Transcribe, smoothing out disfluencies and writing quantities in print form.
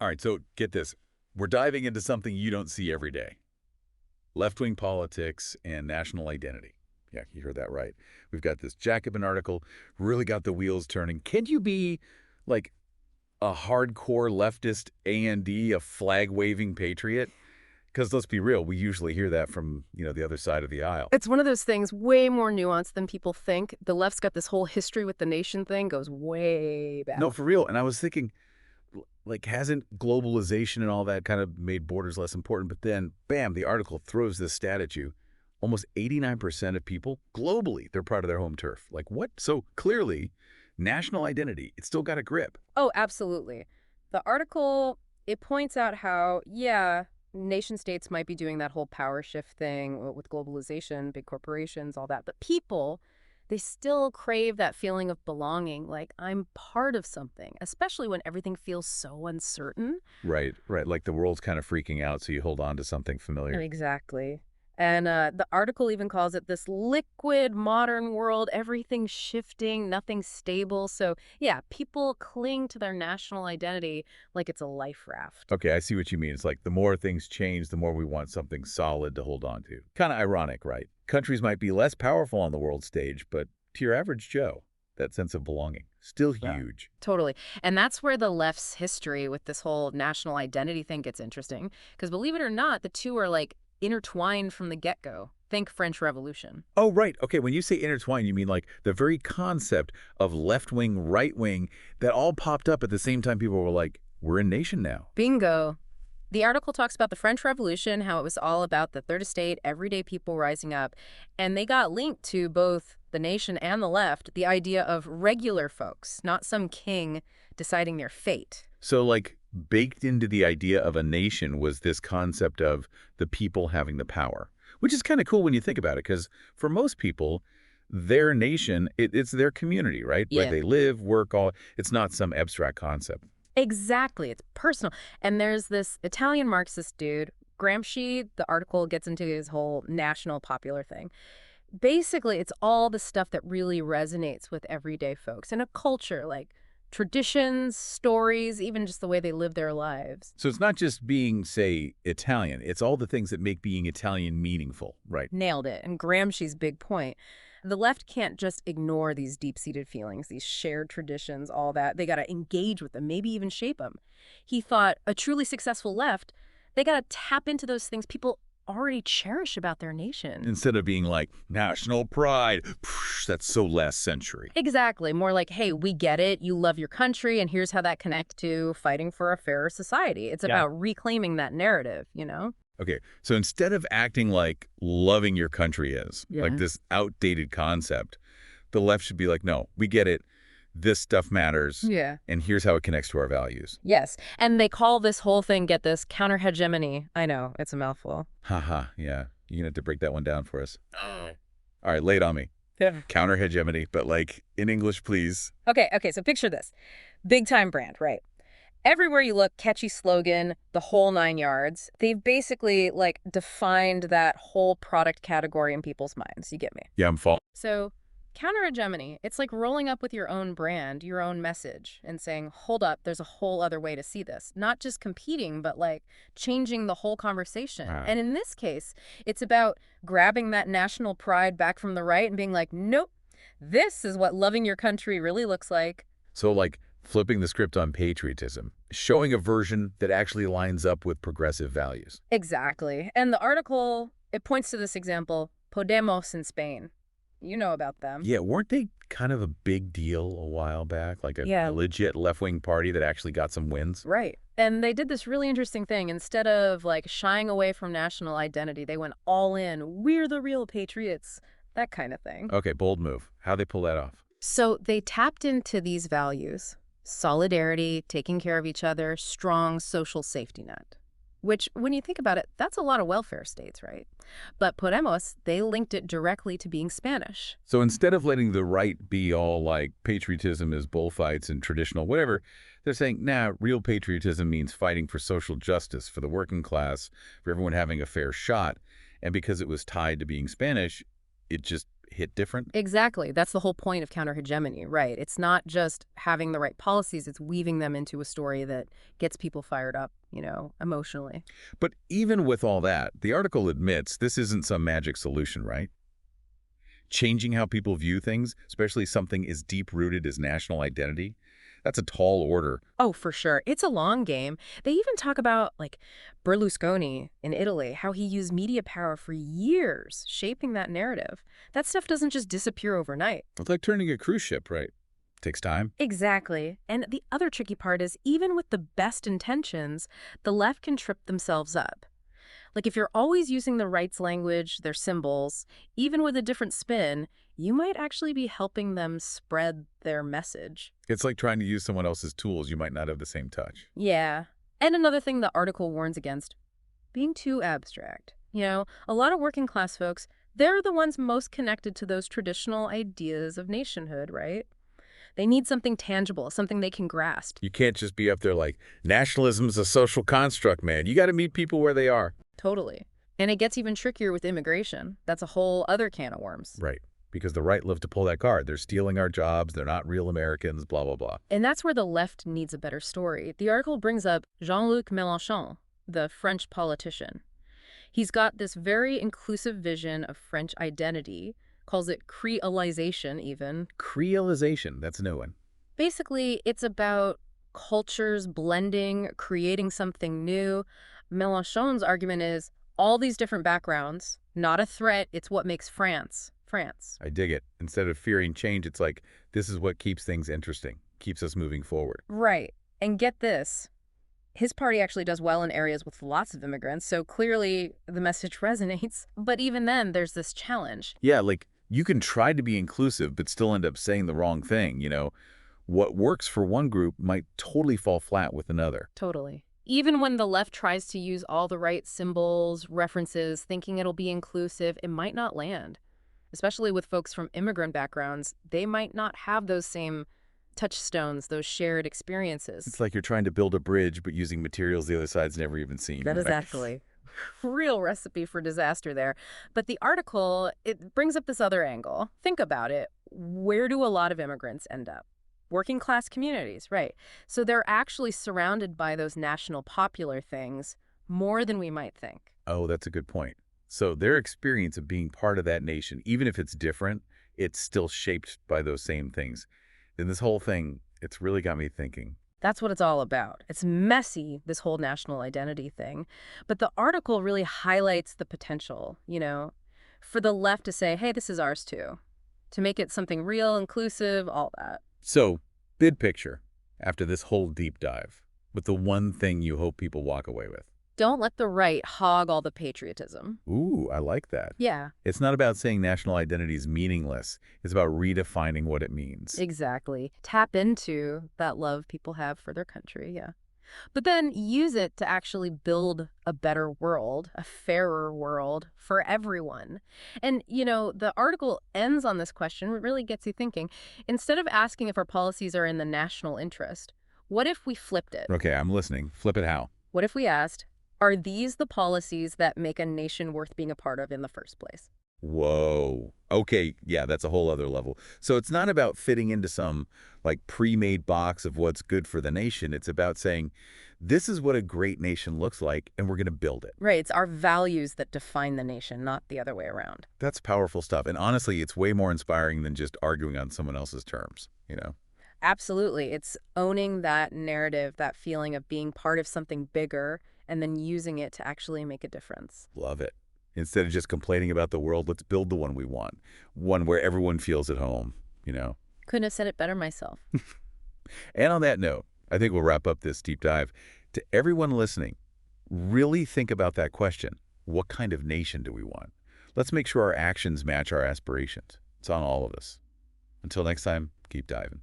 All right, so get this. We're diving into something you don't see every day. Left-wing politics and national identity. Yeah, you heard that right. We've got this Jacobin article, really got the wheels turning. Can you be, like, a hardcore leftist A&D, a flag-waving patriot? Because let's be real, we usually hear that from, the other side of the aisle. It's one of those things way more nuanced than people think. The left's got this whole history with the nation thing, goes way back. No, for real. And I was thinking, like, hasn't globalization and all that kind of made borders less important? But then, bam, the article throws this stat at you. Almost 89% of people globally, they're proud of their home turf. Like, what? So clearly, national identity, it's still got a grip. Oh, absolutely. The article, it points out how, yeah, nation states might be doing that whole power shift thing with globalization, big corporations, all that. But people, they still crave that feeling of belonging, like I'm part of something, especially when everything feels so uncertain. Right, right. Like the world's kind of freaking out, so you hold on to something familiar. Exactly. And the article even calls it this liquid modern world, everything's shifting, nothing's stable. So yeah, people cling to their national identity like it's a life raft. Okay, I see what you mean. It's like the more things change, the more we want something solid to hold on to. Kind of ironic, right? Countries might be less powerful on the world stage, but to your average Joe, that sense of belonging, still huge. Totally. And that's where the left's history with this whole national identity thing gets interesting. Because believe it or not, the two are like intertwined from the get-go. Think French Revolution. Oh, right. Okay, when you say intertwine, you mean like the very concept of left-wing, right-wing that all popped up at the same time people were like, we're a nation now. Bingo. The article talks about the French Revolution, how it was all about the third estate, everyday people rising up. And they got linked to both the nation and the left, the idea of regular folks, not some king deciding their fate. So like baked into the idea of a nation was this concept of the people having the power, which is kind of cool when you think about it, because for most people, their nation, it's their community, right? Yeah. Where they live, work, all. It's not some abstract concept. Exactly. It's personal. And there's this Italian Marxist dude, Gramsci. The article gets into his whole national popular thing. Basically, it's all the stuff that really resonates with everyday folks in a culture, like traditions, stories, even just the way they live their lives. So it's not just being, say, Italian. It's all the things that make being Italian meaningful, right? Nailed it. And Gramsci's big point. The left can't just ignore these deep-seated feelings, these shared traditions, all that. They got to engage with them, maybe even shape them. He thought a truly successful left, they got to tap into those things people already cherish about their nation. Instead of being like, national pride, psh, that's so last century. Exactly. More like, hey, we get it. You love your country, and here's how that connects to fighting for a fairer society. It's about reclaiming that narrative, you know? Okay, so instead of acting like loving your country is, like this outdated concept, the left should be like, no, we get it. This stuff matters. Yeah. And here's how it connects to our values. Yes. And they call this whole thing, get this, counter-hegemony. I know, it's a mouthful. Haha, yeah. You're going to have to break that one down for us. All right, lay it on me. Yeah. Counter-hegemony, but like in English, please. Okay, so picture this. Big-time brand, right? Everywhere you look, catchy slogan, the whole 9 yards. They've basically, like, defined that whole product category in people's minds. You get me? Yeah, I'm following. So counter-hegemony, it's like rolling up with your own brand, your own message, and saying, hold up, there's a whole other way to see this. Not just competing, but, like, changing the whole conversation. Wow. And in this case, it's about grabbing that national pride back from the right and being like, nope, this is what loving your country really looks like. So like flipping the script on patriotism, showing a version that actually lines up with progressive values. Exactly. And the article, it points to this example, Podemos in Spain. You know about them. Yeah, weren't they kind of a big deal a while back? Like a legit left-wing party that actually got some wins? Right. And they did this really interesting thing. Instead of like shying away from national identity, they went all in. We're the real patriots. That kind of thing. Okay, bold move. How'd they pull that off? So they tapped into these values: solidarity, taking care of each other, strong social safety net. Which, when you think about it, that's a lot of welfare states, right? But Podemos, they linked it directly to being Spanish. So instead of letting the right be all like patriotism is bullfights and traditional whatever, they're saying, nah, real patriotism means fighting for social justice, for the working class, for everyone having a fair shot. And because it was tied to being Spanish, it just hit different? Exactly. That's the whole point of counter-hegemony, right? It's not just having the right policies, it's weaving them into a story that gets people fired up, emotionally. But even with all that, the article admits this isn't some magic solution, right? Changing how people view things, especially something as deep-rooted as national identity, that's a tall order. Oh, for sure. It's a long game. They even talk about, like, Berlusconi in Italy, how he used media power for years, shaping that narrative. That stuff doesn't just disappear overnight. It's like turning a cruise ship, right? Takes time. Exactly. And the other tricky part is, even with the best intentions, the left can trip themselves up. Like, if you're always using the rights language, their symbols, even with a different spin, you might actually be helping them spread their message. It's like trying to use someone else's tools. You might not have the same touch. Yeah. And another thing the article warns against, being too abstract. A lot of working class folks, they're the ones most connected to those traditional ideas of nationhood, right? They need something tangible, something they can grasp. You can't just be up there like, nationalism's a social construct, man. You got to meet people where they are. Totally. And it gets even trickier with immigration. That's a whole other can of worms. Right. Because the right love to pull that card. They're stealing our jobs. They're not real Americans, blah, blah, blah. And that's where the left needs a better story. The article brings up Jean-Luc Mélenchon, the French politician. He's got this very inclusive vision of French identity, calls it creolization even. Creolization, that's a new one. Basically, it's about cultures blending, creating something new. Mélenchon's argument is all these different backgrounds, not a threat, it's what makes France, France. I dig it. Instead of fearing change, it's like, this is what keeps things interesting, keeps us moving forward. Right. And get this. His party actually does well in areas with lots of immigrants, so clearly the message resonates. But even then, there's this challenge. Yeah, like, you can try to be inclusive, but still end up saying the wrong thing, What works for one group might totally fall flat with another. Totally. Even when the left tries to use all the right symbols, references, thinking it'll be inclusive, it might not land. Especially with folks from immigrant backgrounds, they might not have those same touchstones, those shared experiences. It's like you're trying to build a bridge, but using materials the other side's never even seen. That is right? actually real recipe for disaster there. But the article, it brings up this other angle. Think about it. Where do a lot of immigrants end up? Working class communities, right? So they're actually surrounded by those national popular things more than we might think. Oh, that's a good point. So their experience of being part of that nation, even if it's different, it's still shaped by those same things. And this whole thing, it's really got me thinking. That's what it's all about. It's messy, this whole national identity thing. But the article really highlights the potential, for the left to say, hey, this is ours too. To make it something real, inclusive, all that. So, big picture, after this whole deep dive, with the one thing you hope people walk away with. Don't let the right hog all the patriotism. Ooh, I like that. Yeah. It's not about saying national identity is meaningless. It's about redefining what it means. Exactly. Tap into that love people have for their country, yeah. But then use it to actually build a better world, a fairer world for everyone. And, the article ends on this question, it really gets you thinking. Instead of asking if our policies are in the national interest, what if we flipped it? Okay, I'm listening. Flip it how? What if we asked, are these the policies that make a nation worth being a part of in the first place? Whoa. Okay, yeah, that's a whole other level. So it's not about fitting into some, pre-made box of what's good for the nation. It's about saying, this is what a great nation looks like, and we're going to build it. Right, it's our values that define the nation, not the other way around. That's powerful stuff. And honestly, it's way more inspiring than just arguing on someone else's terms, Absolutely. It's owning that narrative, that feeling of being part of something bigger, and then using it to actually make a difference. Love it. Instead of just complaining about the world, let's build the one we want. One where everyone feels at home, Couldn't have said it better myself. And on that note, I think we'll wrap up this deep dive. To everyone listening, really think about that question. What kind of nation do we want? Let's make sure our actions match our aspirations. It's on all of us. Until next time, keep diving.